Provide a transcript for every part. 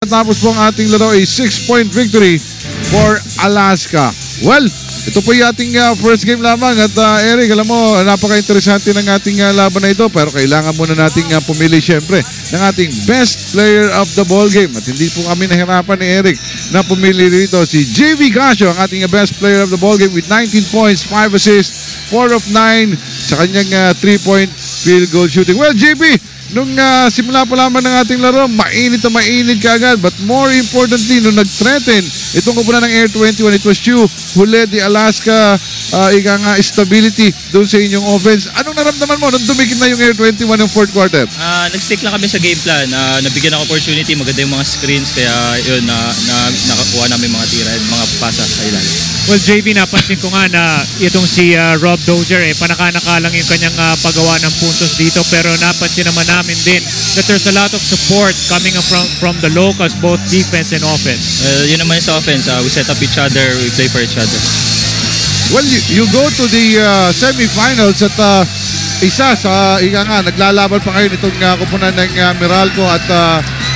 natapos po ang ating laro ay 6-point victory for Alaska. Well, ito po yung ating first game lamang at Eric, alam mo, napaka-interesante ng ating laban na ito pero kailangan muna nating pumili syempre ng ating best player of the ball game at hindi po kami nahirapan ni Eric na pumili rito si JV Casio, ang ating best player of the ball game with 19 points, 5 assists, 4 of 9 sa kanyang 3-point field goal shooting. Well, JV, nung simula pa lamang ng ating laro, mainit na mainit kaagad. But more importantly, nung nag-threaten itong kupunan ng Air 21, it was you who led the Alaska stability doon sa inyong offense. Anong naramdaman mo nung dumikit na yung Air 21 ng fourth quarter? Nag-stick lang kami sa game plan. Nabigyan ng opportunity, maganda yung mga screens. Kaya yun, nakakuha namin mga tira at mga pasa sa ilalim. Well, JV, napansin ko nga na itong si Rob Dozier, panaka-naka lang yung kanyang paggawa ng puntos dito. Pero napansin naman namin din that there's a lot of support coming from the locals, both defense and offense. Yun naman sa offense, we set up each other, we play for each other. Well, you go to the semifinals at naglalaban pa kayo nitong kupunan ng Meralco at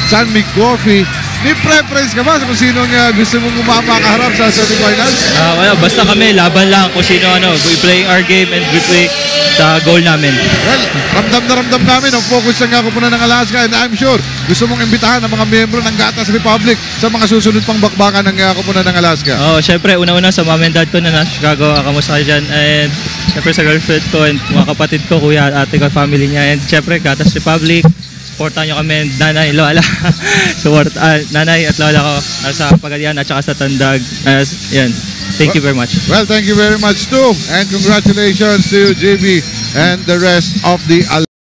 San Mig Coffee. May preference ka ba sa kung sino gusto mong makaharap sa semifinals? Wala, basta kami, laban lang kung sino we play our game and we play sa goal namin. Well, ramdam namin ang focus ng kupunan ng Alaska and I'm sure gusto mong imbitahan ang mga miyembro ng Gatas Republic sa mga susunod pang bakbakan ng kupunan ng Alaska. Syempre, una-una sa mom and dad ko na nasa Chicago, kamusta kayo dyan, and syempre sa girlfriend ko and mga kapatid ko, kuya at ate ko, family niya, and syempre Gatas Republic. Supportan nyo kami, nanay, lola. Nanay at lola ko sa Pagadian at saka sa Tandag. Yan. Thank you very much. Well, thank you very much too. And congratulations to you, JB, and the rest of the